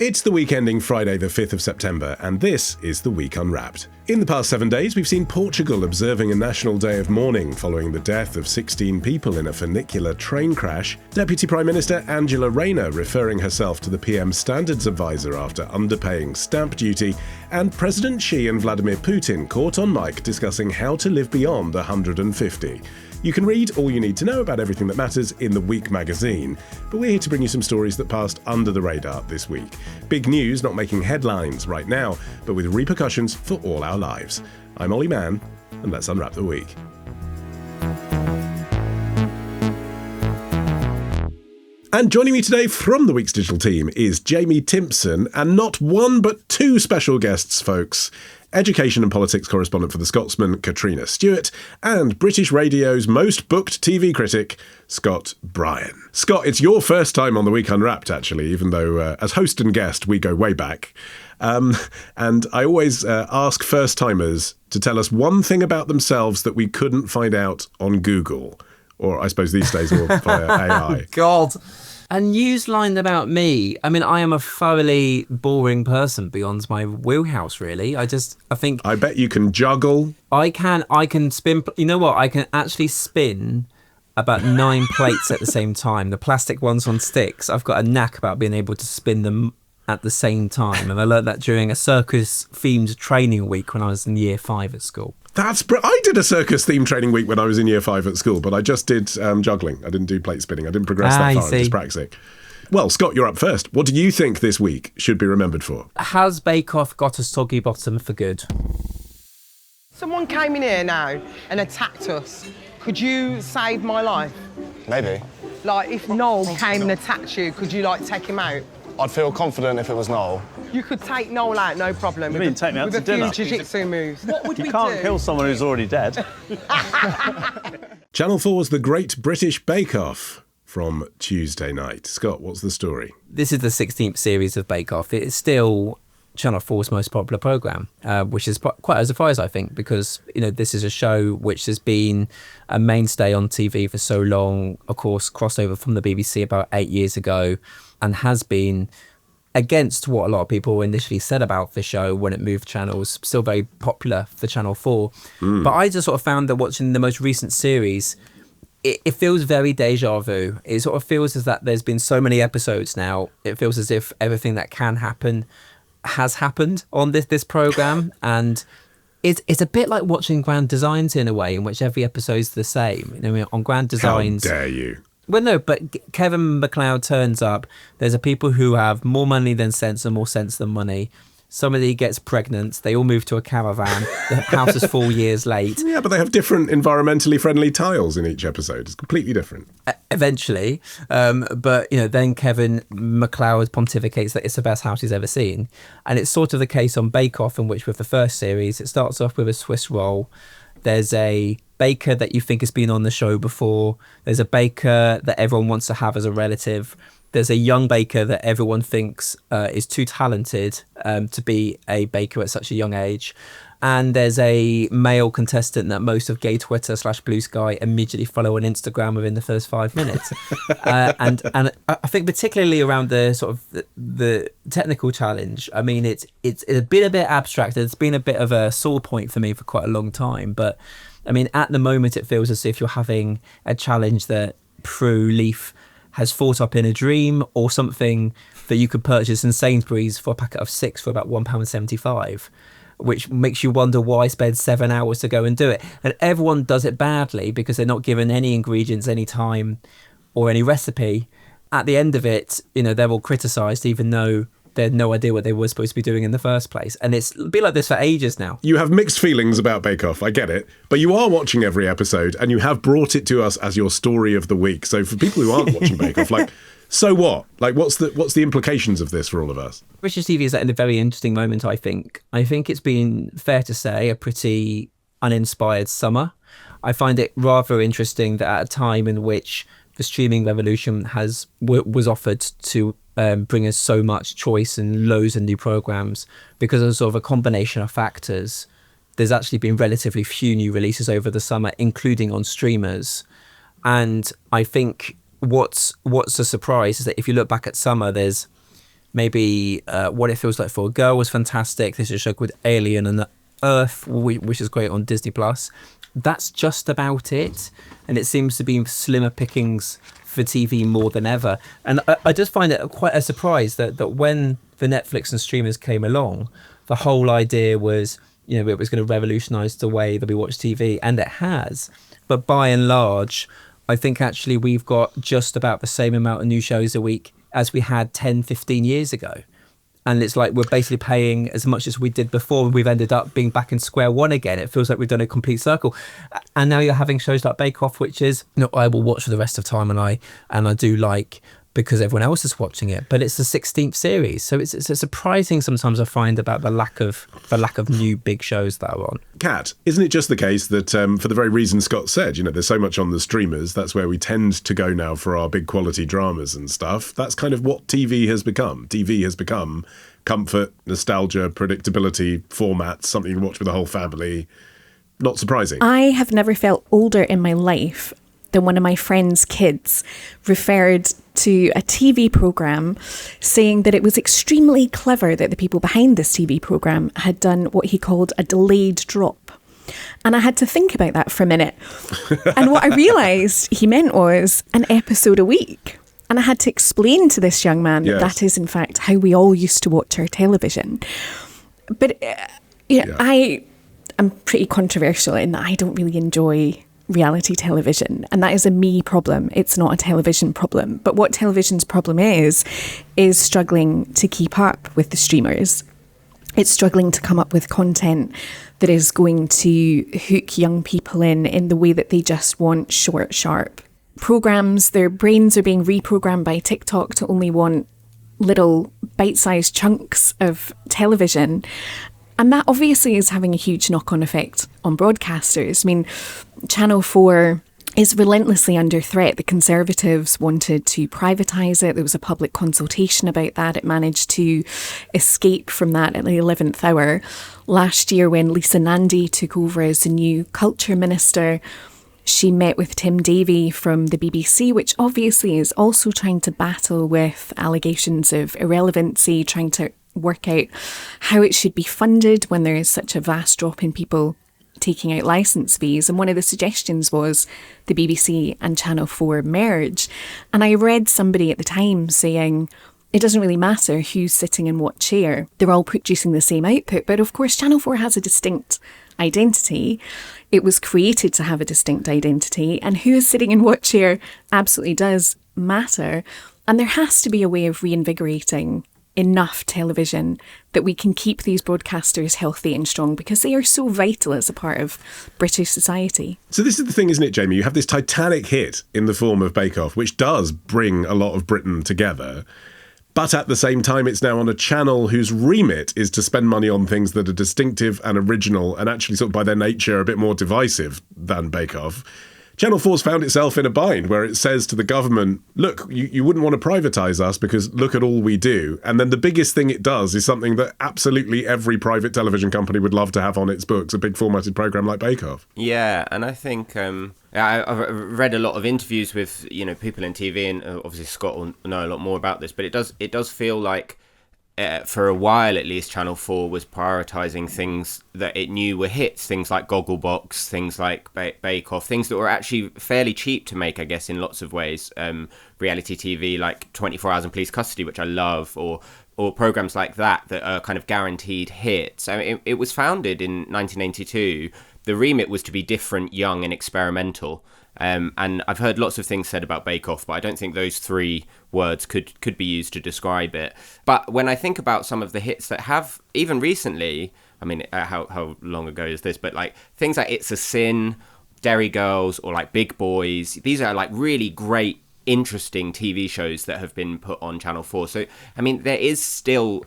It's the week ending Friday the 5th of September, and this is the Week Unwrapped. In the past 7 days, we've seen Portugal observing a national day of mourning following the death of 16 people in a funicular train crash, Deputy Prime Minister Angela Rayner referring herself to the PM Standards Advisor after underpaying stamp duty, and President Xi and Vladimir Putin caught on mic discussing how to live beyond 150. You can read all you need to know about everything that matters in the Week magazine, but we're here to bring you some stories that passed under the radar this week. Big news not making headlines right now, but with repercussions for all our lives. I'm Olly Mann, and let's unwrap the week. And joining me today from the Week's digital team is Jamie Timson, and not one but two special guests, folks. Education and politics correspondent for The Scotsman, Catriona Stewart, and British radio's most booked TV critic, Scott Bryan. Scott, it's your first time on The Week Unwrapped, actually, even though as host and guest, we go way back. And I always ask first-timers to tell us one thing about themselves that we couldn't find out on Google, or I suppose these days, or via AI. God. A news line about me. I mean, I am a thoroughly boring person beyond my wheelhouse, really. I think... I bet you can juggle. I can spin... You know what? I can actually spin about 9 plates at the same time. The plastic ones on sticks. I've got a knack about being able to spin them at the same time. And I learned that during a circus-themed training week when I was in year 5 at school. I did a circus-themed training week when I was in year 5 at school, but I just did juggling. I didn't do plate spinning. I didn't progress that far. I was practicing. Well, Scott, you're up first. What do you think this week should be remembered for? Has Bake Off got a soggy bottom for good? Someone came in here now and attacked us. Could you save my life? Maybe. Like, if Noel came and attacked you, could you, take him out? I'd feel confident if it was Noel. You could take Noel out, no problem. You mean take me out to dinner? With a few jiu-jitsu moves. What would we do? You can't kill someone who's already dead. Channel 4's The Great British Bake Off from Tuesday night. Scott, what's the story? This is the 16th series of Bake Off. It is still Channel 4's most popular programme, which is quite a surprise, I think, because this is a show which has been a mainstay on TV for so long, of course, crossed over from the BBC about 8 years ago, and has been, against what a lot of people initially said about the show when it moved channels, still very popular for Channel 4. But I just sort of found that watching the most recent series, it feels very deja vu. It sort of feels as that there's been so many episodes now. It feels as if everything that can happen has happened on this programme. And it's a bit like watching Grand Designs in a way, in which every episode's the same. On Grand Designs... How dare you? Well, no, but Kevin MacLeod turns up. There's a people who have more money than sense and more sense than money. Somebody gets pregnant. They all move to a caravan. The house is 4 years late. Yeah, but they have different environmentally friendly tiles in each episode. It's completely different. Eventually. But, then Kevin MacLeod pontificates that it's the best house he's ever seen. And it's sort of the case on Bake Off, in which with the first series, it starts off with a Swiss roll. There's a baker that you think has been on the show before. There's a baker that everyone wants to have as a relative. There's a young baker that everyone thinks is too talented to be a baker at such a young age. And there's a male contestant that most of gay Twitter / Blue Sky immediately follow on Instagram within the first 5 minutes. And I think particularly around the sort of the technical challenge, I mean, it's been a bit abstract. It's been a bit of a sore point for me for quite a long time. But I mean, at the moment, it feels as if you're having a challenge that Prue Leaf has thought up in a dream, or something that you could purchase in Sainsbury's for a packet of 6 for about £1.75. Which makes you wonder why spend 7 hours to go and do it. And everyone does it badly because they're not given any ingredients, any time, or any recipe. At the end of it, they're all criticised, even though they had no idea what they were supposed to be doing in the first place. And it's been like this for ages now. You have mixed feelings about Bake Off, I get it. But you are watching every episode, and you have brought it to us as your story of the week. So for people who aren't watching Bake Off, so what? What's the implications of this for all of us? British TV is at a very interesting moment, I think. I think it's been, fair to say, a pretty uninspired summer. I find it rather interesting that at a time in which the streaming revolution was offered to bring us so much choice and loads of new programmes, because of sort of a combination of factors, there's actually been relatively few new releases over the summer, including on streamers. And I think what's a surprise is that if you look back at summer, there's Maybe What It Feels Like for a Girl was fantastic. There's a show called Alien and Earth, which is great on Disney Plus. That's just about it, and it seems to be slimmer pickings for TV more than ever. And I just find it quite a surprise that when the Netflix and streamers came along, the whole idea was, it was going to revolutionise the way that we watch TV, and it has. But by and large, I think actually we've got just about the same amount of new shows a week as we had 10, 15 years ago. And it's like we're basically paying as much as we did before. We've ended up being back in square one again. It feels like we've done a complete circle. And now you're having shows like Bake Off, which is, I will watch for the rest of time, and I do like, because everyone else is watching it, but it's the 16th series, so it's surprising sometimes I find about the lack of new big shows that are on. Kat, isn't it just the case that for the very reason Scott said, there's so much on the streamers, that's where we tend to go now for our big quality dramas and stuff. That's kind of what TV has become. TV has become comfort, nostalgia, predictability, formats, something you watch with the whole family. Not surprising. I have never felt older in my life than one of my friend's kids referred to a TV programme saying that it was extremely clever that the people behind this TV programme had done what he called a delayed drop. And I had to think about that for a minute. And what I realised he meant was an episode a week. And I had to explain to this young man that is, in fact, how we all used to watch our television. But, I am pretty controversial in that I don't really enjoy reality television, and that is a me problem. It's not a television problem. But what television's problem is struggling to keep up with the streamers. It's struggling to come up with content that is going to hook young people in the way that they just want short, sharp programs. Their brains are being reprogrammed by TikTok to only want little bite-sized chunks of television. And that obviously is having a huge knock-on effect on broadcasters. I mean, Channel 4 is relentlessly under threat. The Conservatives wanted to privatise it. There was a public consultation about that. It managed to escape from that at the 11th hour. Last year, when Lisa Nandy took over as the new culture minister, she met with Tim Davie from the BBC, which obviously is also trying to battle with allegations of irrelevancy, trying to work out how it should be funded when there is such a vast drop in people taking out licence fees. And one of the suggestions was the BBC and Channel 4 merge. And I read somebody at the time saying, it doesn't really matter who's sitting in what chair. They're all producing the same output. But of course, Channel 4 has a distinct identity. It was created to have a distinct identity. And who is sitting in what chair absolutely does matter. And there has to be a way of reinvigorating enough television that we can keep these broadcasters healthy and strong, because they are so vital as a part of British society. So this is the thing, isn't it, Jamie? You have this titanic hit in the form of Bake Off, which does bring a lot of Britain together. But at the same time, it's now on a channel whose remit is to spend money on things that are distinctive and original and actually sort of by their nature a bit more divisive than Bake Off. Channel 4's found itself in a bind where it says to the government, look, you wouldn't want to privatise us because look at all we do. And then the biggest thing it does is something that absolutely every private television company would love to have on its books, a big formatted programme like Bake Off. Yeah, and I think I've read a lot of interviews with people in TV, and obviously Scott will know a lot more about this, but it does feel like for a while at least, Channel 4 was prioritising things that it knew were hits, things like Gogglebox, things like Bake Off, things that were actually fairly cheap to make, I guess, in lots of ways. Reality TV like 24 Hours in Police Custody, which I love, or programmes like that are kind of guaranteed hits. I mean, it was founded in 1982. The remit was to be different, young and experimental. And I've heard lots of things said about Bake Off, but I don't think those three words could be used to describe it. But when I think about some of the hits that have, even recently, I mean, how long ago is this? But like things like It's a Sin, Derry Girls, or like Big Boys, these are like really great, interesting TV shows that have been put on Channel 4. So, I mean, there is still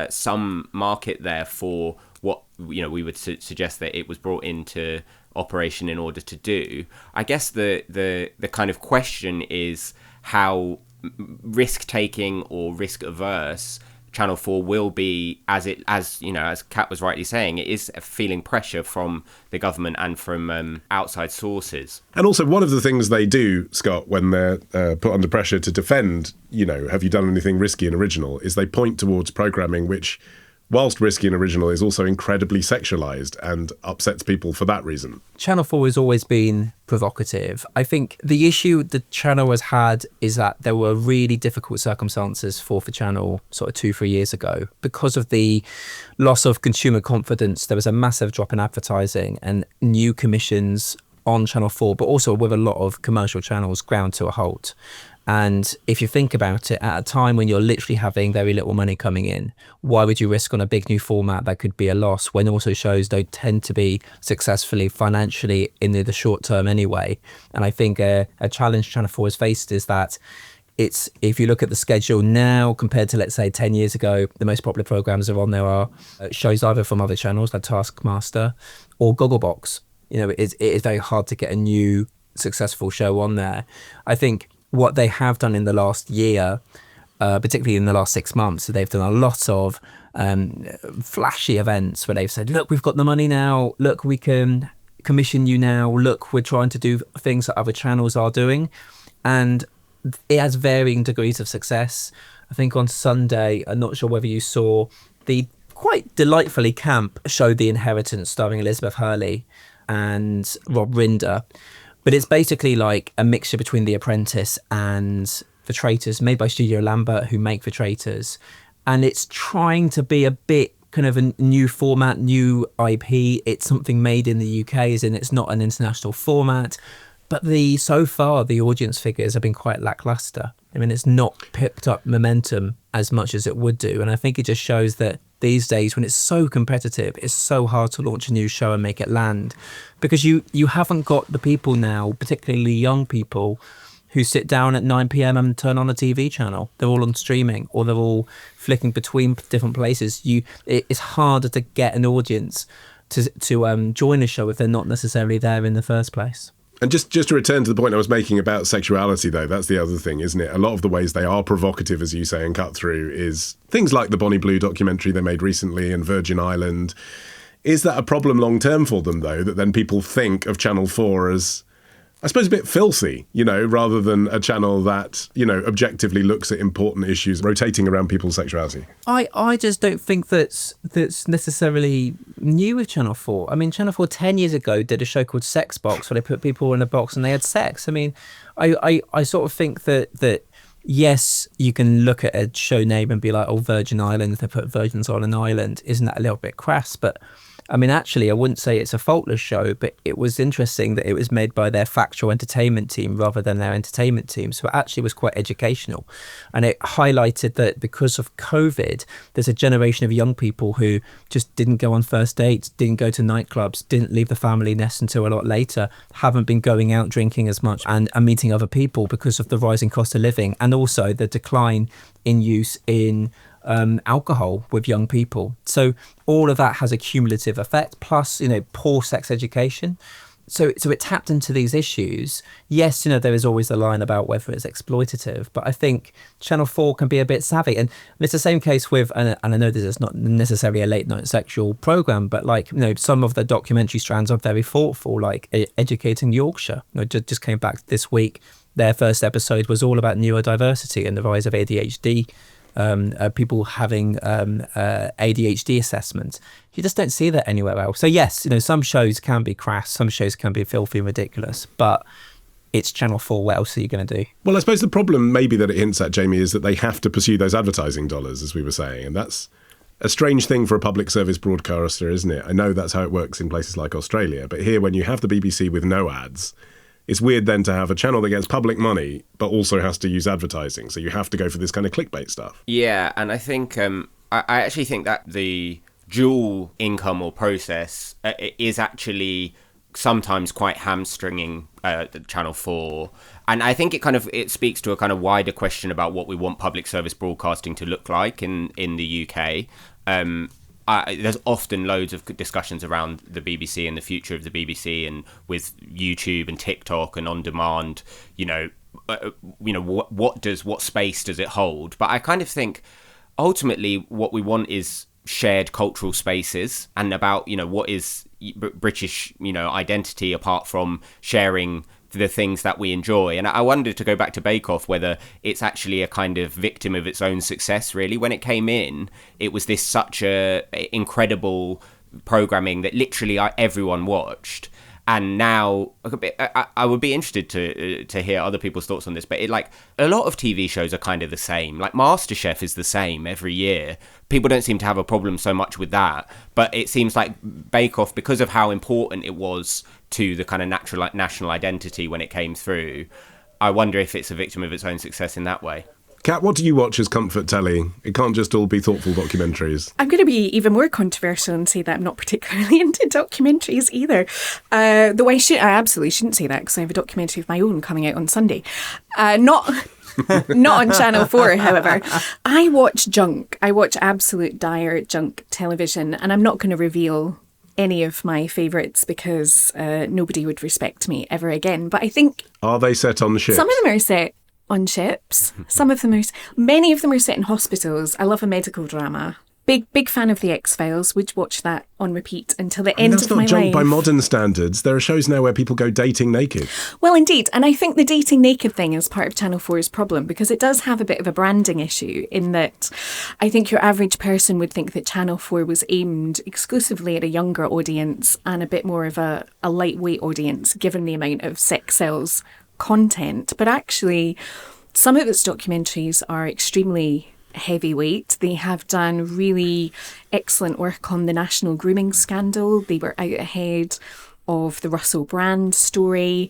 some market there for what, we would suggest that it was brought into operation in order to do. I guess the kind of question is how risk-taking or risk-averse Channel 4 will be, as Kat was rightly saying, it is feeling pressure from the government and from outside sources. And also, one of the things they do, Scott, when they're put under pressure to defend, have you done anything risky and original, is they point towards programming which, whilst risky and original, is also incredibly sexualised and upsets people for that reason. Channel 4 has always been provocative. I think the issue the channel has had is that there were really difficult circumstances for the channel sort of 2-3 years ago. Because of the loss of consumer confidence, there was a massive drop in advertising and new commissions on Channel 4, but also with a lot of commercial channels ground to a halt. And if you think about it, at a time when you're literally having very little money coming in, why would you risk on a big new format that could be a loss when also shows don't tend to be successfully financially in the short term anyway? And I think a challenge Channel 4 has faced is that if you look at the schedule now compared to, let's say, 10 years ago, the most popular programs are on there are shows either from other channels like Taskmaster or Gogglebox. It is very hard to get a new successful show on there. I think what they have done in the last year, particularly in the last 6 months, they've done a lot of flashy events where they've said, look, we've got the money now. Look, we can commission you now. Look, we're trying to do things that other channels are doing. And it has varying degrees of success. I think on Sunday, I'm not sure whether you saw the quite delightfully camp show The Inheritance starring Elizabeth Hurley and Rob Rinder. But it's basically like a mixture between The Apprentice and The Traitors, made by Studio Lambert, who make The Traitors. And it's trying to be a bit kind of a new format, new IP. It's something made in the UK, as in it's not an international format. But so far, the audience figures have been quite lackluster. I mean, it's not picked up momentum as much as it would do. And I think it just shows that these days, when it's so competitive, it's so hard to launch a new show and make it land, because you haven't got the people now, particularly young people, who sit down at 9 p.m. and turn on a TV channel. They're all on streaming, or they're all flicking between different places. It's harder to get an audience to join a show if they're not necessarily there in the first place. And just to return to the point I was making about sexuality, though, that's the other thing, isn't it? A lot of the ways they are provocative, as you say, and cut through is things like the Bonnie Blue documentary they made recently and Virgin Island. Is that a problem long term for them, though, that then people think of Channel 4 as, I suppose, a bit filthy, rather than a channel that, objectively looks at important issues rotating around people's sexuality? I just don't think that's necessarily new with Channel 4. I mean, Channel 4 10 years ago did a show called Sex Box, where they put people in a box and they had sex. I mean, I sort of think that yes, you can look at a show name and be like, oh, Virgin Island, they put virgins on an island. Isn't that a little bit crass? But I mean, actually, I wouldn't say it's a faultless show, but it was interesting that it was made by their factual entertainment team rather than their entertainment team. So it actually was quite educational. And it highlighted that because of COVID, there's a generation of young people who just didn't go on first dates, didn't go to nightclubs, didn't leave the family nest until a lot later, haven't been going out drinking as much and meeting other people because of the rising cost of living, and also the decline in use in alcohol with young people. So all of that has a cumulative effect, plus poor sex education. So it tapped into these issues. Yes, there is always the line about whether it's exploitative, but I think Channel 4 can be a bit savvy. And it's the same case with, and I know this is not necessarily a late night sexual program, but some of the documentary strands are very thoughtful, like Educating Yorkshire. Just came back this week. Their first episode was all about neurodiversity and the rise of ADHD. People having ADHD assessments. You just don't see that anywhere else. So yes, some shows can be crass, some shows can be filthy and ridiculous, but it's Channel 4. What else are you going to do? Well, I suppose the problem maybe that it hints at, Jamie, is that they have to pursue those advertising dollars, as we were saying, and that's a strange thing for a public service broadcaster, isn't it? I know that's how it works in places like Australia, but here, when you have the BBC with no ads, it's weird then to have a channel that gets public money but also has to use advertising. So you have to go for this kind of clickbait stuff. Yeah, and I think I actually think that the dual income or process is actually sometimes quite hamstringing Channel 4. And I think it speaks to a kind of wider question about what we want public service broadcasting to look like in the UK. There's often loads of discussions around the BBC and the future of the BBC, and with YouTube and TikTok and on demand, what space does it hold? But I kind of think ultimately what we want is shared cultural spaces, and about, you know, what is British, you know, identity apart from sharing the things that we enjoy. And I wondered, to go back to Bake Off, whether it's actually a kind of victim of its own success, really. When it came in, it was this such a incredible programming that literally everyone watched. And now I would be interested to hear other people's thoughts on this, but like a lot of TV shows are kind of the same. Like MasterChef is the same every year. People don't seem to have a problem so much with that, but it seems like Bake Off, because of how important it was to the kind of national identity when it came through, I wonder if it's a victim of its own success in that way. Kat, what do you watch as comfort telly? It can't just all be thoughtful documentaries. I'm going to be even more controversial and say that I'm not particularly into documentaries either. Though I absolutely shouldn't say that, because I have a documentary of my own coming out on Sunday. Not on Channel 4, however. I watch junk. I watch absolute dire junk television, and I'm not going to reveal any of my favourites because nobody would respect me ever again. But I think... Are they set on ships? Some of them are set on ships. Many of them are set in hospitals. I love a medical drama. Big fan of The X-Files. Would watch that on repeat until the end of my life. That's not junk by modern standards. There are shows now where people go dating naked. Well, indeed. And I think the dating naked thing is part of Channel 4's problem, because it does have a bit of a branding issue in that I think your average person would think that Channel 4 was aimed exclusively at a younger audience and a bit more of a lightweight audience, given the amount of sex sells content. But actually, some of its documentaries are extremely heavyweight. They have done really excellent work on the national grooming scandal. They were out ahead of the Russell Brand story.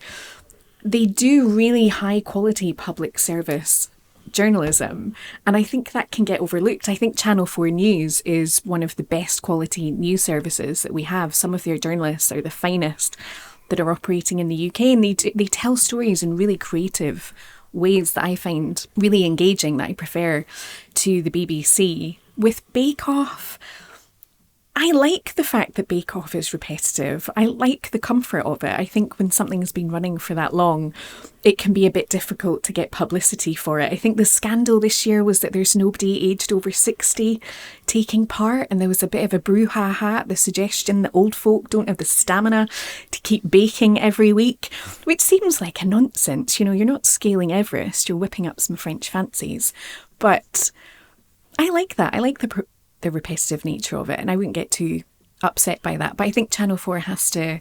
They do really high quality public service journalism, and I think that can get overlooked. I think Channel 4 News is one of the best quality news services that we have. Some of their journalists are the finest that are operating in the UK, and they tell stories in really creative ways that I find really engaging, that I prefer to the BBC. With Bake Off, I like the fact that Bake Off is repetitive. I like the comfort of it. I think when something's been running for that long, it can be a bit difficult to get publicity for it. I think the scandal this year was that there's nobody aged over 60 taking part, and there was a bit of a brouhaha, the suggestion that old folk don't have the stamina to keep baking every week, which seems like a nonsense. You know, you're not scaling Everest, you're whipping up some French fancies. But I like that. I like the repetitive nature of it, and I wouldn't get too upset by that. But I think Channel 4 has to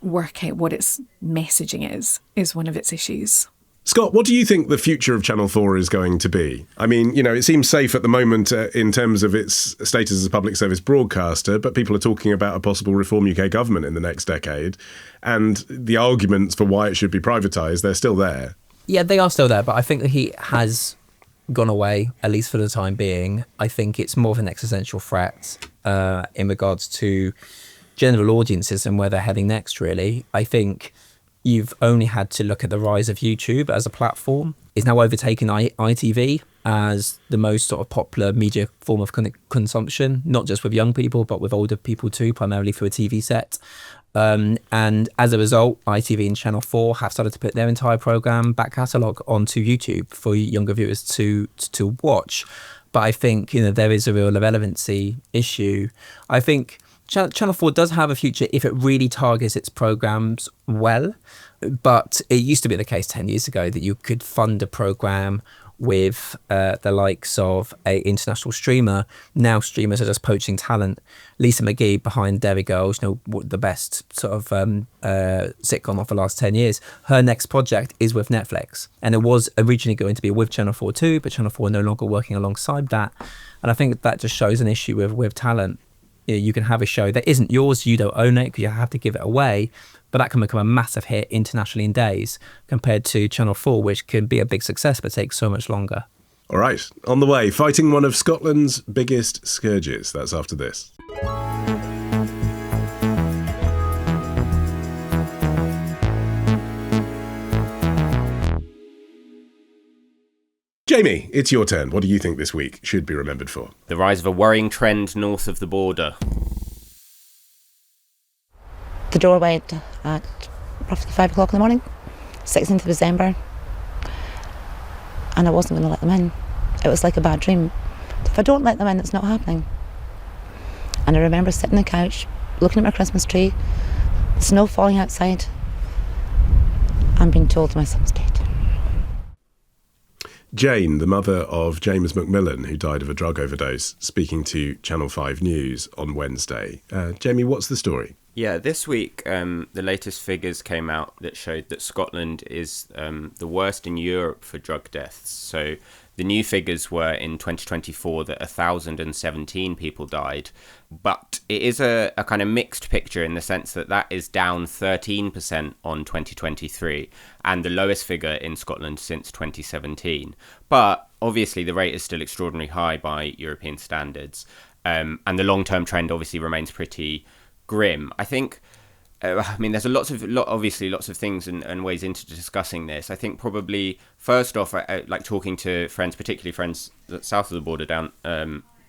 work out what its messaging is one of its issues. Scott, what do you think the future of Channel 4 is going to be? I mean, you know, it seems safe at the moment in terms of its status as a public service broadcaster, but people are talking about a possible Reform UK government in the next decade, and the arguments for why it should be privatised, they're still there. Yeah, they are still there, but I think that he has gone away, at least for the time being. I think it's more of an existential threat in regards to general audiences and where they're heading next, really. I think you've only had to look at the rise of YouTube as a platform. It's now overtaken ITV as the most sort of popular media form of consumption, not just with young people, but with older people too, primarily through a TV set. And as a result, ITV and Channel 4 have started to put their entire programme back catalogue onto YouTube for younger viewers to watch. But I think, you know, there is a real relevancy issue. I think Channel 4 does have a future if it really targets its programmes well. But it used to be the case 10 years ago that you could fund a programme with the likes of a international streamer. Now streamers are just poaching talent. Lisa McGee behind Dairy Girls, you know, the best sort of sitcom of the last 10 years. Her next project is with Netflix. And it was originally going to be with Channel 4 too, but Channel 4 are no longer working alongside that. And I think that just shows an issue with talent. You know, you can have a show that isn't yours, you don't own it, because you have to give it away. But that can become a massive hit internationally in days, compared to Channel 4, which can be a big success but takes so much longer. All right, on the way, fighting one of Scotland's biggest scourges. That's after this. Jamie, it's your turn. What do you think this week should be remembered for? The rise of a worrying trend north of the border. The door went at roughly 5 o'clock in the morning, 16th of December, and I wasn't going to let them in. It was like a bad dream. If I don't let them in, it's not happening. And I remember sitting on the couch, looking at my Christmas tree, snow falling outside, and being told my son's dead. Jane, the mother of James McMillan, who died of a drug overdose, speaking to Channel 5 News on Wednesday. Jamie, what's the story? Yeah, this week the latest figures came out that showed that Scotland is the worst in Europe for drug deaths. So the new figures were in 2024 that 1,017 people died. But it is a kind of mixed picture in the sense that that is down 13% on 2023 and the lowest figure in Scotland since 2017. But obviously the rate is still extraordinarily high by European standards. And the long-term trend obviously remains pretty grim. I think, there's lots of things and ways into discussing this. I think probably first off, I like talking to friends, particularly friends south of the border down,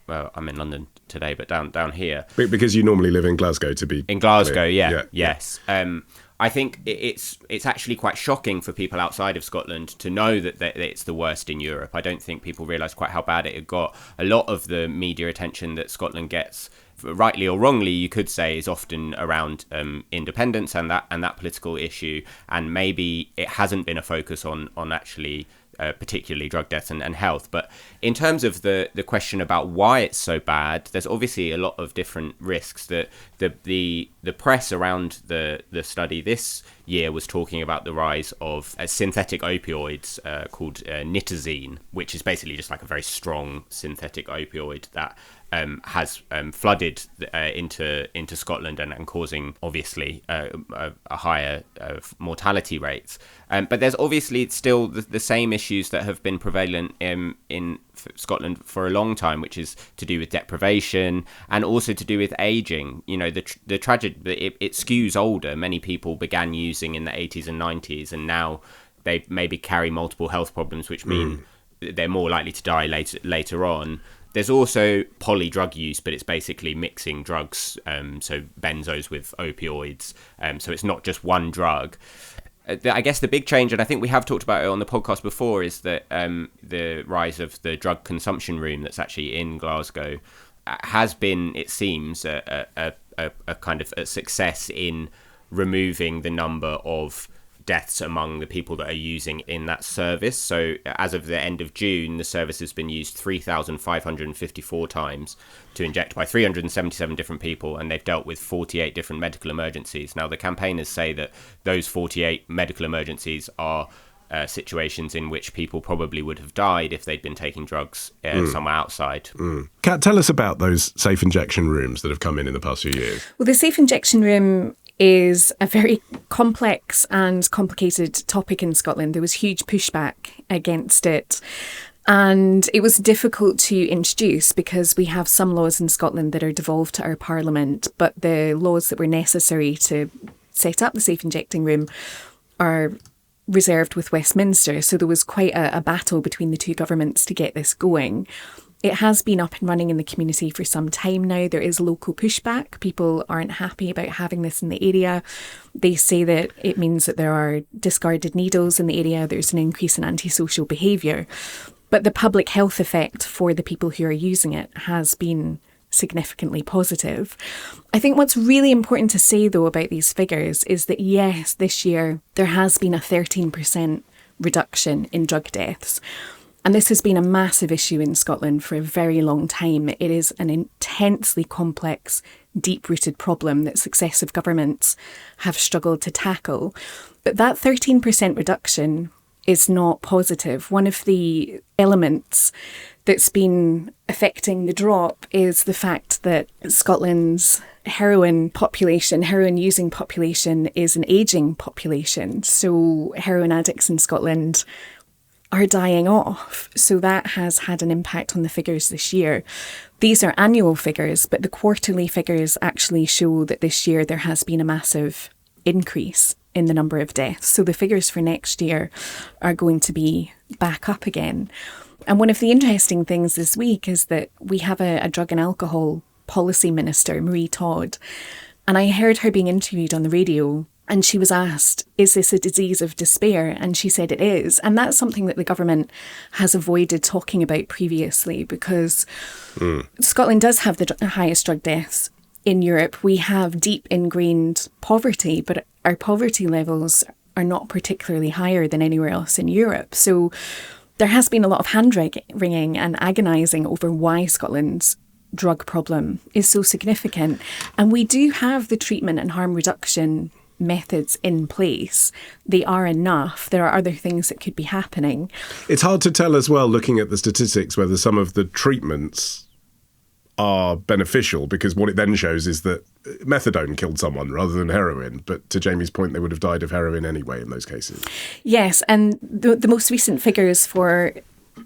well, I'm in London today, but down here. Because you normally live in Glasgow, to be in Glasgow, clear. Yes. I think it's actually quite shocking for people outside of Scotland to know that it's the worst in Europe. I don't think people realise quite how bad it had got. A lot of the media attention that Scotland gets, rightly or wrongly, you could say, is often around independence and that political issue, and maybe it hasn't been a focus on actually particularly drug deaths and health. But in terms of the question about why it's so bad, there's obviously a lot of different risks. That the press around the study this year was talking about the rise of synthetic opioids called nitazene, which is basically just like a very strong synthetic opioid that has flooded into Scotland and causing obviously a higher mortality rates. But there's obviously still the same issues that have been prevalent in Scotland for a long time, which is to do with deprivation and also to do with aging. You know, the tragedy, it skews older. Many people began using in the 80s and 90s, and now they maybe carry multiple health problems, which mean they're more likely to die later on. There's also poly drug use, but it's basically mixing drugs, so benzos with opioids. So it's not just one drug. I guess the big change, and I think we have talked about it on the podcast before, is that the rise of the drug consumption room that's actually in Glasgow has been, it seems, a kind of a success in removing the number of deaths among the people that are using in that service. So as of the end of June, the service has been used 3,554 times to inject by 377 different people, and they've dealt with 48 different medical emergencies. Now, the campaigners say that those 48 medical emergencies are situations in which people probably would have died if they'd been taking drugs somewhere outside. Kat, tell us about those safe injection rooms that have come in the past few years. Well, the safe injection room is a very complex and complicated topic in Scotland. There was huge pushback against it. And it was difficult to introduce because we have some laws in Scotland that are devolved to our parliament, but the laws that were necessary to set up the safe injecting room are reserved with Westminster. So there was quite a battle between the two governments to get this going. It has been up and running in the community for some time now. There is local pushback. People aren't happy about having this in the area. They say that it means that there are discarded needles in the area. There's an increase in antisocial behaviour. But the public health effect for the people who are using it has been significantly positive. I think what's really important to say, though, about these figures is that, yes, this year there has been a 13% reduction in drug deaths. And this has been a massive issue in Scotland for a very long time. It is an intensely complex, deep-rooted problem that successive governments have struggled to tackle. But that 13% reduction is not positive. One of the elements that's been affecting the drop is the fact that Scotland's heroin using population is an ageing population. So heroin addicts in Scotland are dying off. So that has had an impact on the figures this year. These are annual figures, but the quarterly figures actually show that this year there has been a massive increase in the number of deaths. So the figures for next year are going to be back up again. And one of the interesting things this week is that we have a drug and alcohol policy minister, Marie Todd, and I heard her being interviewed on the radio, And she was asked, is this a disease of despair? And she said it is. And that's something that the government has avoided talking about previously, because Scotland does have the highest drug deaths in Europe. We have deep ingrained poverty, but our poverty levels are not particularly higher than anywhere else in Europe. So there has been a lot of hand-wringing and agonising over why Scotland's drug problem is so significant. And we do have the treatment and harm reduction methods in place. They are enough. There are other things that could be happening. It's hard to tell as well, looking at the statistics, whether some of the treatments are beneficial, because what it then shows is that methadone killed someone rather than heroin. But to Jamie's point, they would have died of heroin anyway in those cases. Yes, and the most recent figures for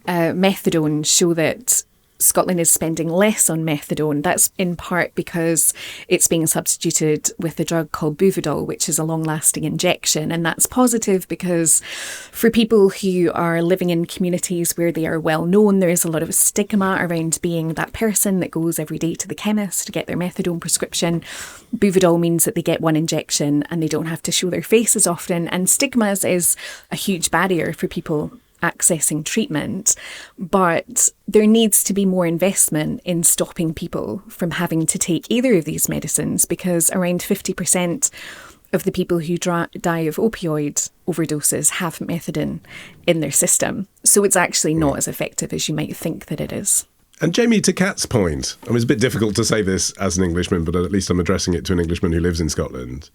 methadone show that Scotland is spending less on methadone. That's in part because it's being substituted with a drug called Buvidal, which is a long-lasting injection. And that's positive because for people who are living in communities where they are well known, there is a lot of stigma around being that person that goes every day to the chemist to get their methadone prescription. Buvidal means that they get one injection and they don't have to show their face as often. And stigmas is a huge barrier for people accessing treatment, but there needs to be more investment in stopping people from having to take either of these medicines, because around 50% of the people who die of opioid overdoses have methadone in their system. So it's actually not as effective as you might think that it is. And Jamie, to Kat's point, I mean, it's a bit difficult to say this as an Englishman, but at least I'm addressing it to an Englishman who lives in Scotland.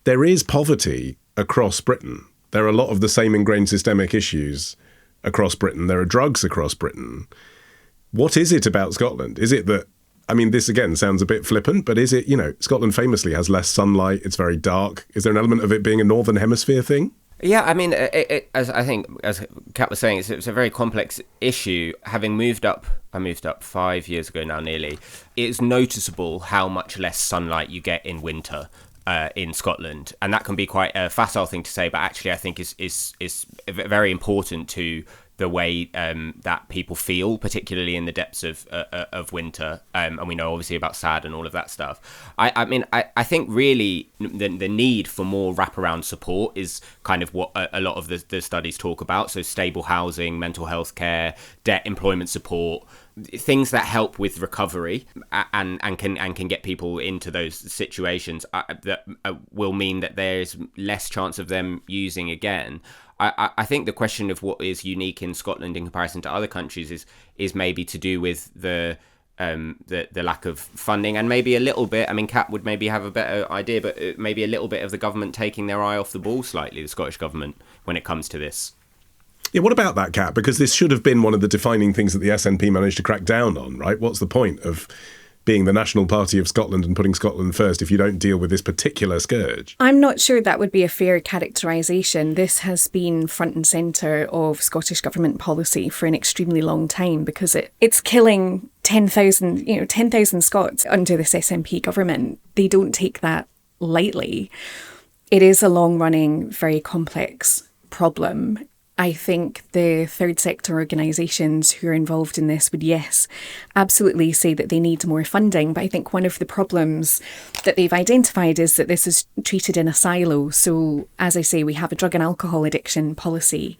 There is poverty across Britain. There are a lot of the same ingrained systemic issues across Britain. There are drugs across Britain. What is it about Scotland? Is it that, I mean, this again sounds a bit flippant, but is it, you know, Scotland famously has less sunlight, it's very dark. Is there an element of it being a Northern Hemisphere thing? Yeah, I mean, as Kat was saying, it's a very complex issue. Having moved up 5 years ago now nearly, it's noticeable how much less sunlight you get in winter in Scotland, and that can be quite a facile thing to say, but actually I think is very important to the way that people feel, particularly in the depths of winter, and we know obviously about SAD and all of that stuff. I think really the need for more wraparound support is kind of what a lot of the studies talk about. So stable housing, mental health care, debt, employment support, things that help with recovery and can get people into those situations that will mean that there's less chance of them using again. I think the question of what is unique in Scotland in comparison to other countries is maybe to do with the lack of funding, and maybe a little bit, I mean, Kat would maybe have a better idea, but maybe a little bit of the government taking their eye off the ball slightly, the Scottish government, when it comes to this. Yeah, what about that, Kat? Because this should have been one of the defining things that the SNP managed to crack down on, right? What's the point of being the national party of Scotland and putting Scotland first if you don't deal with this particular scourge? I'm not sure that would be a fair characterisation. This has been front and centre of Scottish government policy for an extremely long time, because it's killing 10,000 Scots under this SNP government. They don't take that lightly. It is a long-running, very complex problem. I think the third sector organisations who are involved in this would, yes, absolutely say that they need more funding. But I think one of the problems that they've identified is that this is treated in a silo. So, as I say, we have a drug and alcohol addiction policy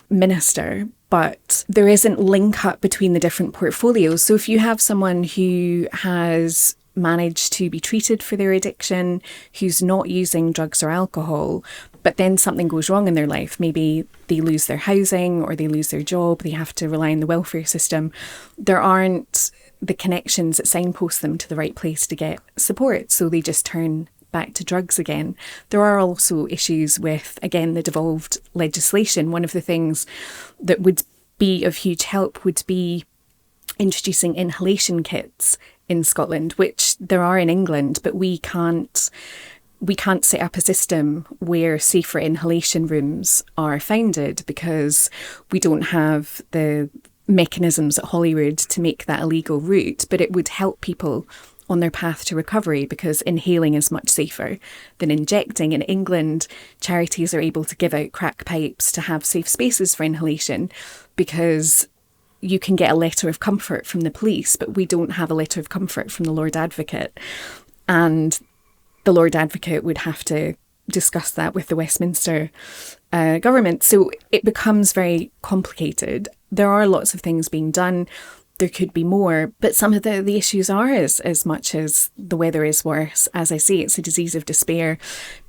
minister, but there isn't link up between the different portfolios. So if you have someone who has managed to be treated for their addiction, who's not using drugs or alcohol, but then something goes wrong in their life, maybe they lose their housing or they lose their job, they have to rely on the welfare system, there aren't the connections that signpost them to the right place to get support, so they just turn back to drugs again. There are also issues with, again, the devolved legislation. One of the things that would be of huge help would be introducing inhalation kits in Scotland, which there are in England, but we can't set up a system where safer inhalation rooms are founded because we don't have the mechanisms at Holyrood to make that a legal route. But it would help people on their path to recovery because inhaling is much safer than injecting. In England, charities are able to give out crack pipes to have safe spaces for inhalation because you can get a letter of comfort from the police, but we don't have a letter of comfort from the Lord Advocate. And the Lord Advocate would have to discuss that with the Westminster government. So it becomes very complicated. There are lots of things being done. There could be more, but some of the issues are as much as the weather is worse. As I say, it's a disease of despair.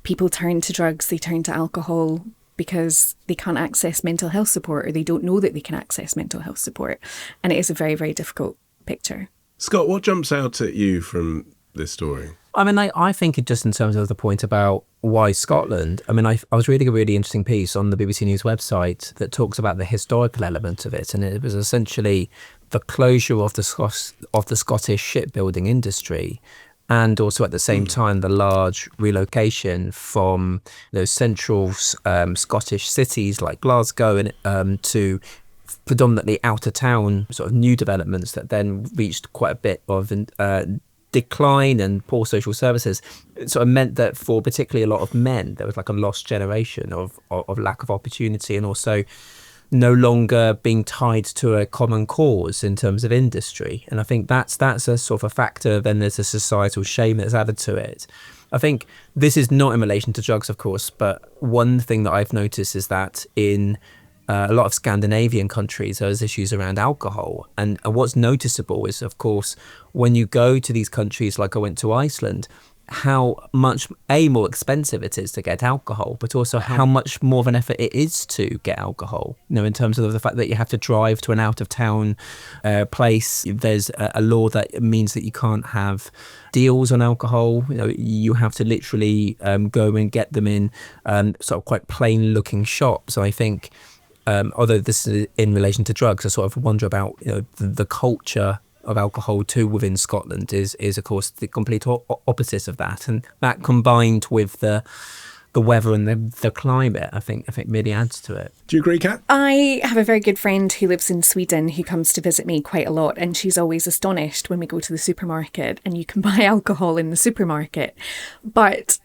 People turn to drugs, they turn to alcohol because they can't access mental health support, or they don't know that they can access mental health support. And it is a very, very difficult picture. Scott, what jumps out at you from this story? I mean, I think it just in terms of the point about why Scotland, I mean, I was reading a really interesting piece on the BBC News website that talks about the historical element of it. And it was essentially the closure of the Scottish shipbuilding industry, and also at the same time the large relocation from those central Scottish cities like Glasgow and to predominantly out of town sort of new developments that then reached quite a bit of decline and poor social services. It sort of meant that for particularly a lot of men there was like a lost generation of lack of opportunity, and also no longer being tied to a common cause in terms of industry. And I think that's a sort of a factor. Then there's a societal shame that's added to it. I think this is not in relation to drugs, of course, but one thing that I've noticed is that in a lot of Scandinavian countries, there's issues around alcohol. And what's noticeable is, of course, when you go to these countries, like I went to Iceland, how much more expensive it is to get alcohol, but also how much more of an effort it is to get alcohol. You know, in terms of the fact that you have to drive to an out of town place. There's a law that means that you can't have deals on alcohol. You know, you have to literally go and get them in sort of quite plain looking shops. I think, although this is in relation to drugs, I sort of wonder about, you know, the culture of alcohol too within Scotland is of course the complete opposite of that, and that combined with the weather and the climate, I think really adds to it. Do you agree, Kat? I have a very good friend who lives in Sweden who comes to visit me quite a lot, and she's always astonished when we go to the supermarket and you can buy alcohol in the supermarket. But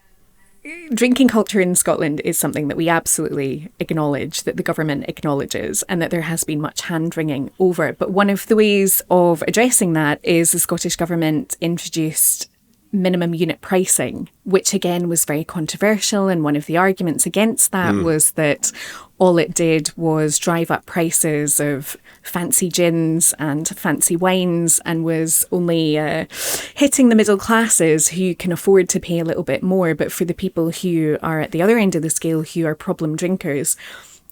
drinking culture in Scotland is something that we absolutely acknowledge, that the government acknowledges, and that there has been much hand-wringing over it. But one of the ways of addressing that is the Scottish Government introduced minimum unit pricing, which again was very controversial. And one of the arguments against that was that all it did was drive up prices of fancy gins and fancy wines, and was only hitting the middle classes who can afford to pay a little bit more. But for the people who are at the other end of the scale, who are problem drinkers,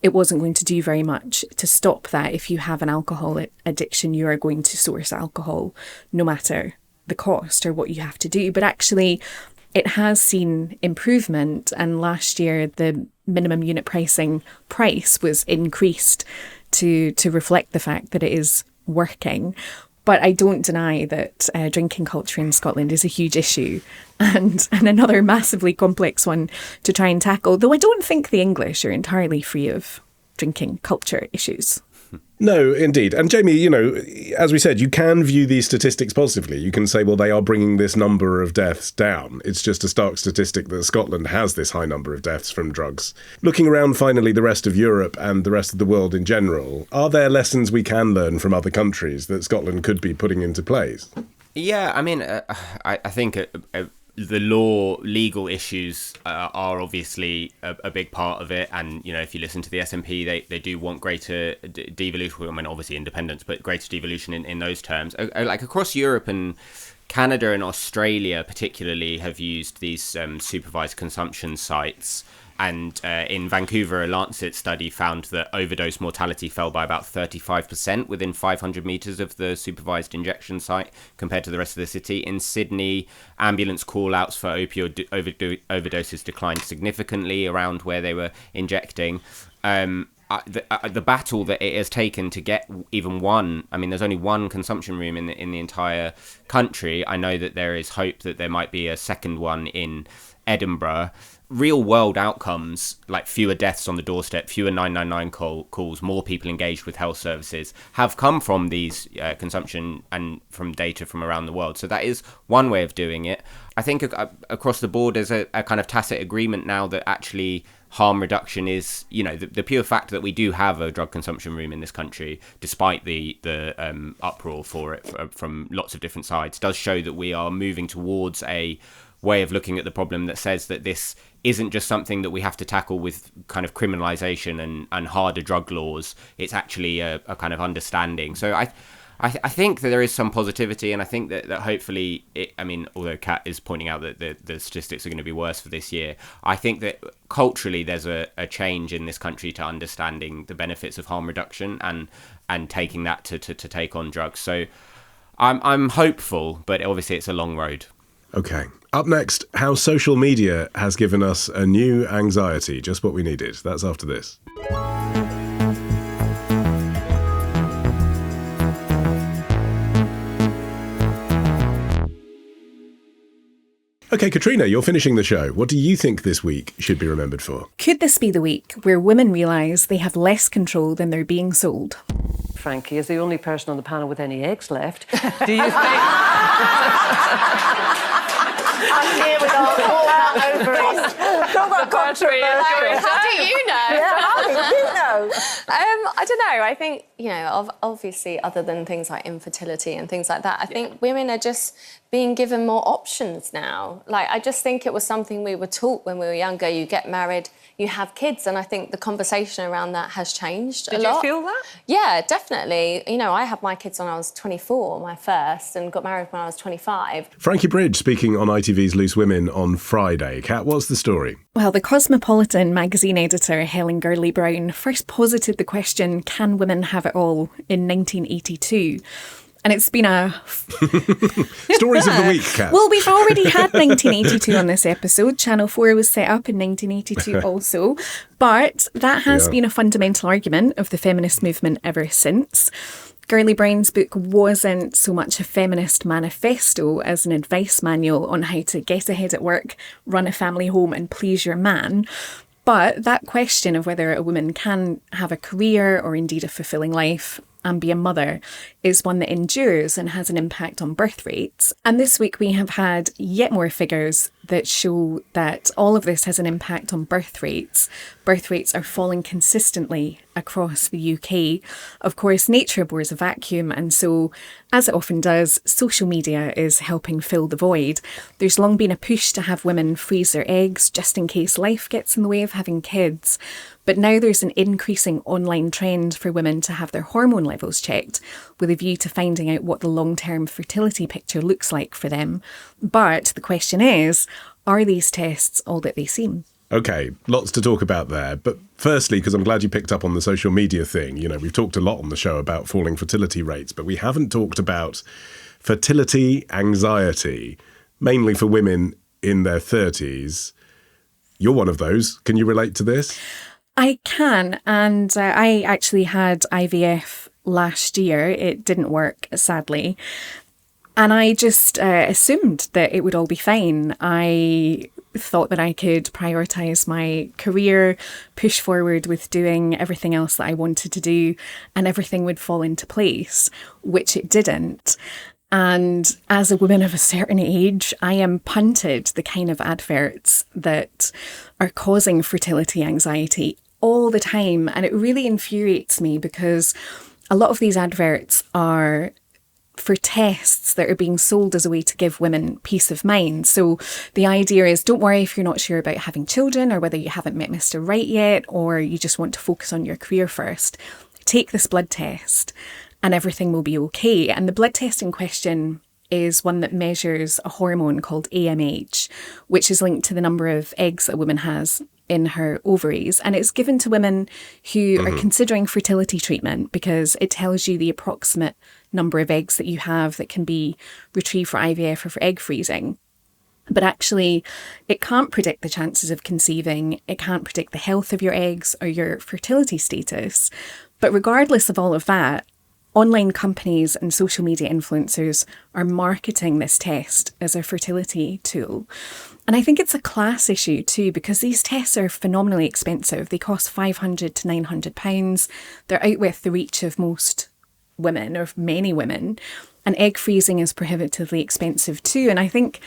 it wasn't going to do very much to stop that. If you have an alcohol addiction, you are going to source alcohol no matter the cost or what you have to do. But actually, it has seen improvement, and last year the minimum unit pricing price was increased to reflect the fact that it is working. But I don't deny that drinking culture in Scotland is a huge issue, and another massively complex one to try and tackle, though I don't think the English are entirely free of drinking culture issues. No, indeed. And Jamie, you know, as we said, you can view these statistics positively. You can say, well, they are bringing this number of deaths down. It's just a stark statistic that Scotland has this high number of deaths from drugs. Looking around, finally, the rest of Europe and the rest of the world in general, are there lessons we can learn from other countries that Scotland could be putting into place? Yeah, I mean, I think the legal issues are obviously a big part of it. And, you know, if you listen to the SNP, they do want greater devolution, I mean, obviously independence, but greater devolution in those terms. Like across Europe and Canada and Australia particularly have used these supervised consumption sites. And in Vancouver, a Lancet study found that overdose mortality fell by about 35% within 500 metres of the supervised injection site compared to the rest of the city. In Sydney, ambulance call-outs for opioid overdoses declined significantly around where they were injecting. The battle that it has taken to get even one, I mean, there's only one consumption room in the entire country. I know that there is hope that there might be a second one in Edinburgh. Real world outcomes, like fewer deaths on the doorstep, fewer 999 calls, more people engaged with health services, have come from these consumption and from data from around the world. So that is one way of doing it. I think across the board there's a kind of tacit agreement now that actually harm reduction is, you know, the pure fact that we do have a drug consumption room in this country, despite the uproar for it from lots of different sides, does show that we are moving towards a way of looking at the problem that says that this isn't just something that we have to tackle with kind of criminalization and harder drug laws. It's actually a kind of understanding. So I think that there is some positivity, and I think that hopefully, although Kat is pointing out that the statistics are going to be worse for this year, I think that culturally there's a change in this country to understanding the benefits of harm reduction and taking that to take on drugs. So I'm hopeful, but obviously it's a long road. Okay. Up next, how social media has given us a new anxiety, just what we needed. That's after this. Okay, Catriona, you're finishing the show. What do you think this week should be remembered for? Could this be the week where women realise they have less control than they're being sold? Frankie is the only person on the panel with any eggs left. Do you think... I'm here with all that ovaries. Not that controversial. How do you know? Yeah, how do you know? I don't know. I think, obviously, other than things like infertility and things like that, I think women are just being given more options now. Like, I just think it was something we were taught when we were younger. You get married, you have kids, and I think the conversation around that has changed a lot. Did you feel that? Yeah, definitely. I had my kids when I was 24, my first, and got married when I was 25. Frankie Bridge speaking on ITV's Loose Women on Friday. Kat, what's the story? Well, the Cosmopolitan magazine editor Helen Gurley-Brown first posited the question, can women have it all, in 1982? And it's been a... Stories of the week, Kat. Well, we've already had 1982 on this episode. Channel 4 was set up in 1982 also. But that has been a fundamental argument of the feminist movement ever since. Gurley Brown's book wasn't so much a feminist manifesto as an advice manual on how to get ahead at work, run a family home and please your man. But that question of whether a woman can have a career or indeed a fulfilling life and be a mother is one that endures and has an impact on birth rates. And this week we have had yet more figures that show that all of this has an impact on birth rates. Birth rates are falling consistently across the UK. Of course, nature abhors a vacuum, and so, as it often does, social media is helping fill the void. There's long been a push to have women freeze their eggs just in case life gets in the way of having kids. But now there's an increasing online trend for women to have their hormone levels checked with a view to finding out what the long-term fertility picture looks like for them. But the question is, are these tests all that they seem? Okay, lots to talk about there. But firstly, because I'm glad you picked up on the social media thing, we've talked a lot on the show about falling fertility rates, but we haven't talked about fertility anxiety, mainly for women in their 30s. You're one of those. Can you relate to this? I can, and I actually had IVF last year. It didn't work, sadly. And I just assumed that it would all be fine. I thought that I could prioritise my career, push forward with doing everything else that I wanted to do, and everything would fall into place, which it didn't. And as a woman of a certain age, I am punted the kind of adverts that are causing fertility anxiety all the time. And it really infuriates me because a lot of these adverts are for tests that are being sold as a way to give women peace of mind. So the idea is, don't worry if you're not sure about having children or whether you haven't met Mr. Right yet, or you just want to focus on your career first. Take this blood test and everything will be okay. And the blood test in question is one that measures a hormone called AMH, which is linked to the number of eggs a woman has in her ovaries. And it's given to women who are considering fertility treatment because it tells you the approximate number of eggs that you have that can be retrieved for IVF or for egg freezing. But actually, it can't predict the chances of conceiving. It can't predict the health of your eggs or your fertility status. But regardless of all of that, online companies and social media influencers are marketing this test as a fertility tool. And I think it's a class issue too, because these tests are phenomenally expensive. They cost £500 to £900. They're out with the reach of most women, or many women. And egg freezing is prohibitively expensive too. And I think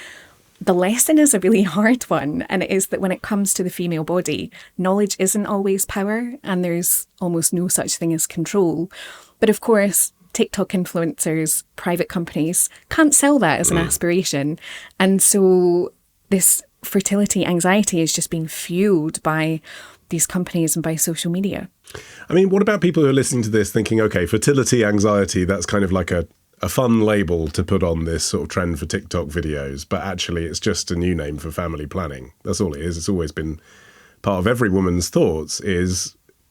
the lesson is a really hard one, and it is that when it comes to the female body, knowledge isn't always power, and there's almost no such thing as control. But of course, TikTok influencers, private companies can't sell that as an aspiration. And so this fertility anxiety is just being fueled by these companies and by social media. I mean, what about people who are listening to this thinking, okay, fertility anxiety, that's kind of like a fun label to put on this sort of trend for TikTok videos, but actually it's just a new name for family planning. That's all it is. It's always been part of every woman's thoughts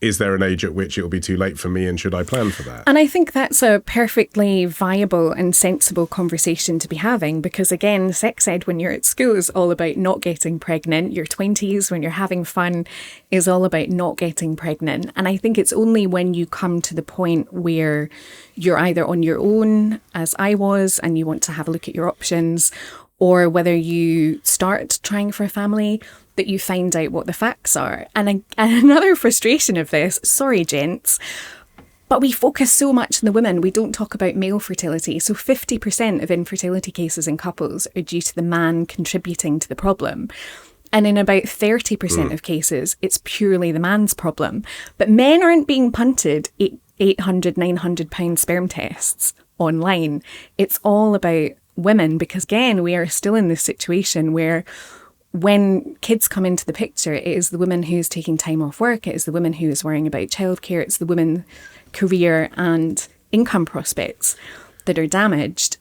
is there an age at which it will be too late for me and should I plan for that? And I think that's a perfectly viable and sensible conversation to be having, because again, sex ed when you're at school is all about not getting pregnant. Your 20s when you're having fun is all about not getting pregnant. And I think it's only when you come to the point where you're either on your own, as I was, and you want to have a look at your options, or whether you start trying for a family, that you find out what the facts are. And another frustration of this, sorry gents, but we focus so much on the women, we don't talk about male fertility. So 50% of infertility cases in couples are due to the man contributing to the problem. And in about 30% of cases, it's purely the man's problem. But men aren't being punted £800, £900 sperm tests online. It's all about women, because again, we are still in this situation where when kids come into the picture, it is the woman who's taking time off work, it is the woman who is worrying about childcare, it's the woman's career and income prospects that are damaged.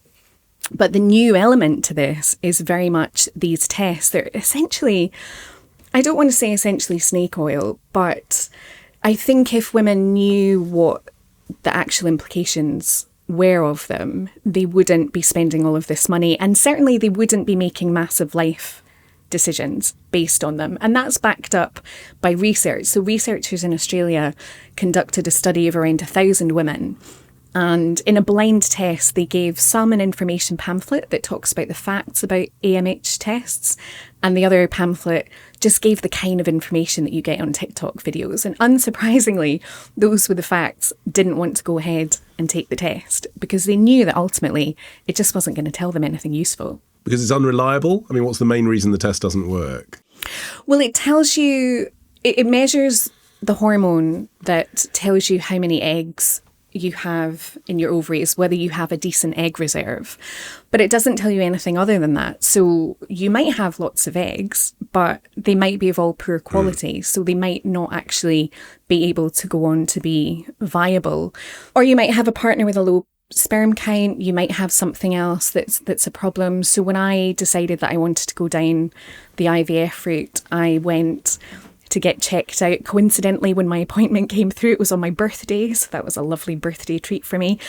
But the new element to this is very much these tests. They're essentially, I don't want to say essentially snake oil, but I think if women knew what the actual implications were of them, they wouldn't be spending all of this money, and certainly they wouldn't be making massive life decisions based on them. And that's backed up by research. So researchers in Australia conducted a study of around 1,000 women, and in a blind test they gave some an information pamphlet that talks about the facts about AMH tests, and the other pamphlet just gave the kind of information that you get on TikTok videos. And unsurprisingly, those with the facts didn't want to go ahead and take the test because they knew that ultimately it just wasn't going to tell them anything useful. Because it's unreliable? I mean, what's the main reason the test doesn't work? Well, it tells you, it measures the hormone that tells you how many eggs you have in your ovaries, whether you have a decent egg reserve. But it doesn't tell you anything other than that. So you might have lots of eggs, but they might be of all poor quality. So they might not actually be able to go on to be viable. Or you might have a partner with a low sperm count, you might have something else that's a problem. So when I decided that I wanted to go down the IVF route, I went to get checked out. Coincidentally, when my appointment came through, it was on my birthday, so that was a lovely birthday treat for me.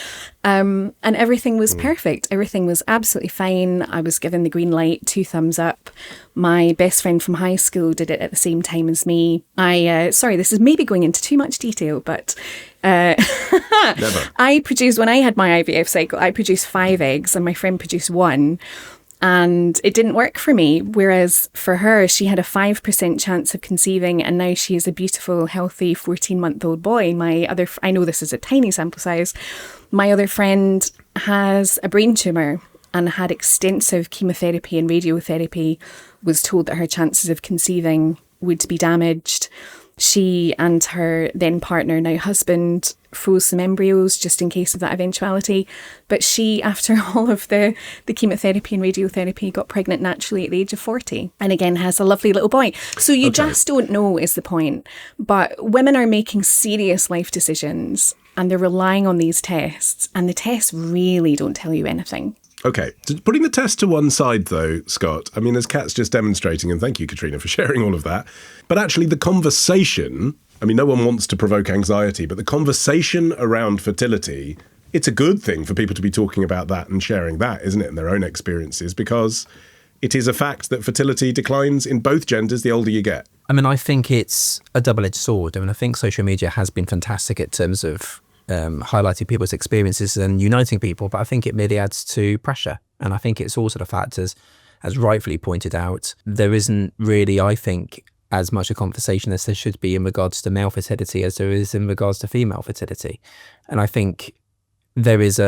And everything was perfect. Everything was absolutely fine. I was given the green light, 2 thumbs up. My best friend from high school did it at the same time as me. Sorry, this is maybe going into too much detail, but Never. I produced, when I had my IVF cycle, I produced 5 eggs and my friend produced 1. And it didn't work for me. Whereas for her, she had a 5% chance of conceiving, and now she is a beautiful, healthy 14-month-old boy. I know this is a tiny sample size. My other friend has a brain tumour and had extensive chemotherapy and radiotherapy, was told that her chances of conceiving would be damaged. She and her then partner, now husband, froze some embryos just in case of that eventuality. But she, after all of the chemotherapy and radiotherapy, got pregnant naturally at the age of 40. And again, has a lovely little boy. So you just don't know is the point. But women are making serious life decisions and they're relying on these tests. And the tests really don't tell you anything. Okay, putting the test to one side though, Scott, I mean, as Kat's just demonstrating, and thank you, Catriona, for sharing all of that, but actually the conversation, I mean, no one wants to provoke anxiety, but the conversation around fertility, it's a good thing for people to be talking about that and sharing that, isn't it, and their own experiences, because it is a fact that fertility declines in both genders the older you get. I mean, I think it's a double-edged sword. I mean, I think social media has been fantastic in terms of highlighting people's experiences and uniting people, but I think it merely adds to pressure. And I think it's also the fact, as rightfully pointed out, there isn't really, I think, as much a conversation as there should be in regards to male fertility as there is in regards to female fertility. And I think there is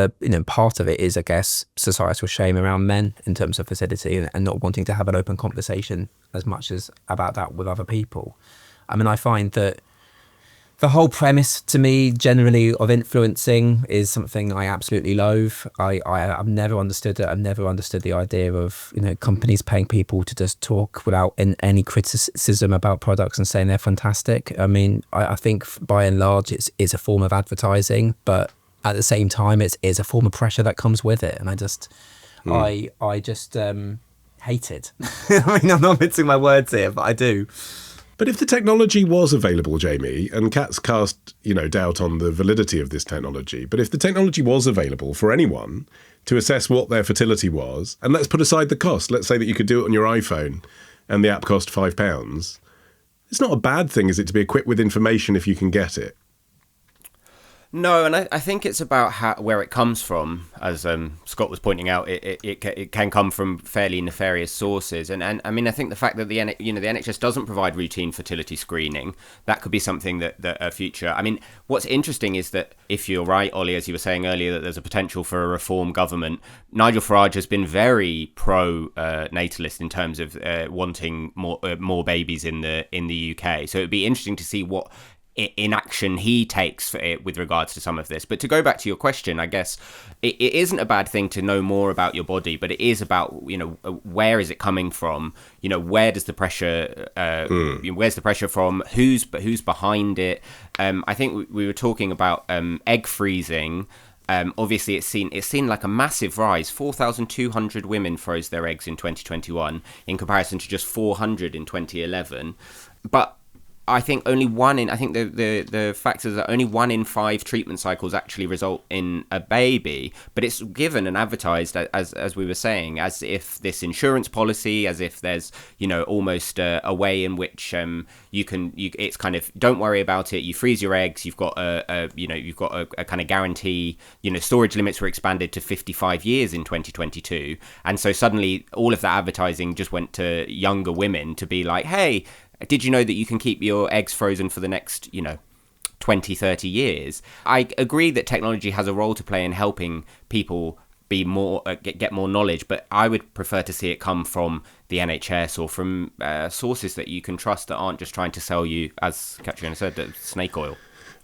part of it is, I guess, societal shame around men in terms of fertility and not wanting to have an open conversation as much as about that with other people. I mean, I find that The whole premise to me generally of influencing is something I absolutely loathe. I've never understood it. I've never understood the idea of, companies paying people to just talk without any criticism about products and saying they're fantastic. I mean, I think by and large it's a form of advertising, but at the same time it's a form of pressure that comes with it. And I just hate it. I mean, I'm not mincing my words here, but I do. But if the technology was available, Jamie, and Kat's cast, doubt on the validity of this technology, but if the technology was available for anyone to assess what their fertility was, and let's put aside the cost, let's say that you could do it on your iPhone and the app cost £5, it's not a bad thing, is it, to be equipped with information if you can get it? No, and I think it's about where it comes from. As Scott was pointing out, it can come from fairly nefarious sources, and I mean, I think the fact that the NHS doesn't provide routine fertility screening, that could be something that a future. I mean, what's interesting is that if you're right, Ollie, as you were saying earlier, that there's a potential for a reform government. Nigel Farage has been very pro natalist in terms of wanting more babies in the UK. So it'd be interesting to see what inaction he takes for it with regards to some of this. But to go back to your question, I guess it isn't a bad thing to know more about your body, but it is about where is it coming from, where does the pressure where's the pressure from, who's behind it. I think we were talking about egg freezing. Obviously it's seen like a massive rise. 4,200 women froze their eggs in 2021 in comparison to just 400 in 2011. But I think the fact is that only 1 in 5 treatment cycles actually result in a baby, but it's given and advertised as we were saying, as if this insurance policy, as if there's almost a way in which it's kind of, don't worry about it, you freeze your eggs, you've got a kind of guarantee. Storage limits were expanded to 55 years in 2022, and so suddenly all of that advertising just went to younger women to be like, hey, did you know that you can keep your eggs frozen for the next, 20, 30 years? I agree that technology has a role to play in helping people be more get more knowledge, but I would prefer to see it come from the NHS or from sources that you can trust that aren't just trying to sell you, as Catriona said, snake oil.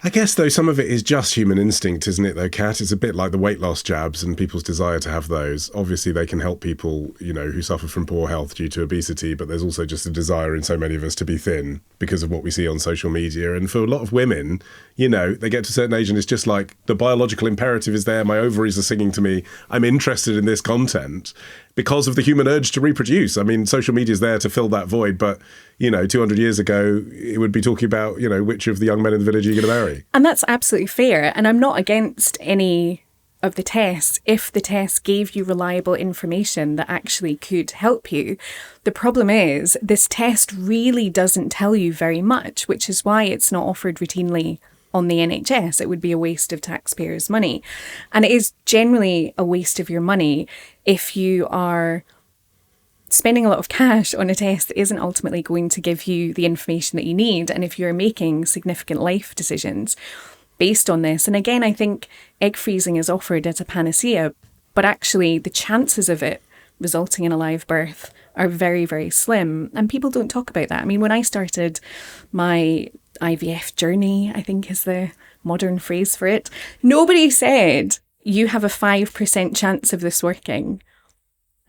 I guess, though, some of it is just human instinct, isn't it, though, Kat? It's a bit like the weight loss jabs and people's desire to have those. Obviously, they can help people, who suffer from poor health due to obesity, but there's also just a desire in so many of us to be thin because of what we see on social media. And for a lot of women, they get to a certain age and it's just like the biological imperative is there. My ovaries are singing to me, I'm interested in this content because of the human urge to reproduce. I mean, social media is there to fill that void, but 200 years ago, it would be talking about, which of the young men in the village are you going to marry? And that's absolutely fair. And I'm not against any of the tests if the test gave you reliable information that actually could help you. The problem is this test really doesn't tell you very much, which is why it's not offered routinely on the NHS. It would be a waste of taxpayers' money. And it is generally a waste of your money if you are spending a lot of cash on a test that isn't ultimately going to give you the information that you need, and if you're making significant life decisions based on this. And again, I think egg freezing is offered as a panacea, but actually the chances of it resulting in a live birth are very, very slim, and people don't talk about that. I mean, when I started my IVF journey, I think is the modern phrase for it, nobody said you have a 5% chance of this working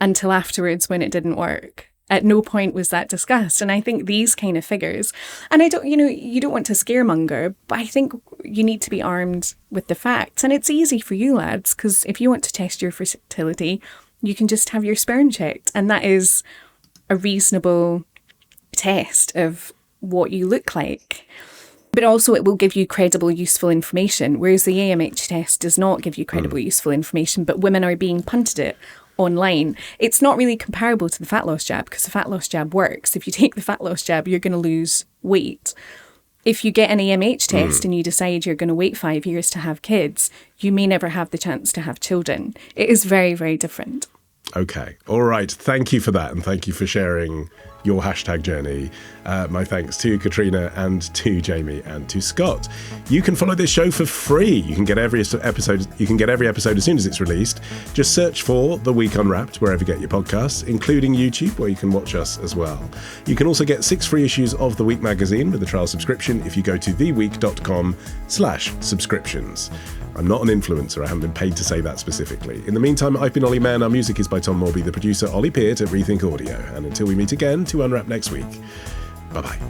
until afterwards when it didn't work. At no point was that discussed. And I think these kind of figures, and I don't, you don't want to scaremonger, but I think you need to be armed with the facts. And it's easy for you lads, because if you want to test your fertility, you can just have your sperm checked. And that is a reasonable test of what you look like. But also it will give you credible, useful information, whereas the AMH test does not give you credible, useful information, but women are being punted it online. It's not really comparable to the fat loss jab, because the fat loss jab works. If you take the fat loss jab, you're going to lose weight. If you get an AMH test and you decide you're going to wait 5 years to have kids, you may never have the chance to have children. It is very, very different. Okay. All right. Thank you for that. And thank you for sharing your hashtag journey. My thanks to Catriona and to Jamie and to Scott. You can follow this show for free. You can get every episode. You can get every episode as soon as it's released. Just search for The Week Unwrapped wherever you get your podcasts, including YouTube, where you can watch us as well. You can also get 6 free issues of The Week magazine with a trial subscription if you go to theweek.com/subscriptions. I'm not an influencer. I haven't been paid to say that specifically. In the meantime, I've been Olly Mann. Our music is by Tom Morby, the producer Ollie Peart at Rethink Audio. And until we meet again to Unwrap next week, bye-bye.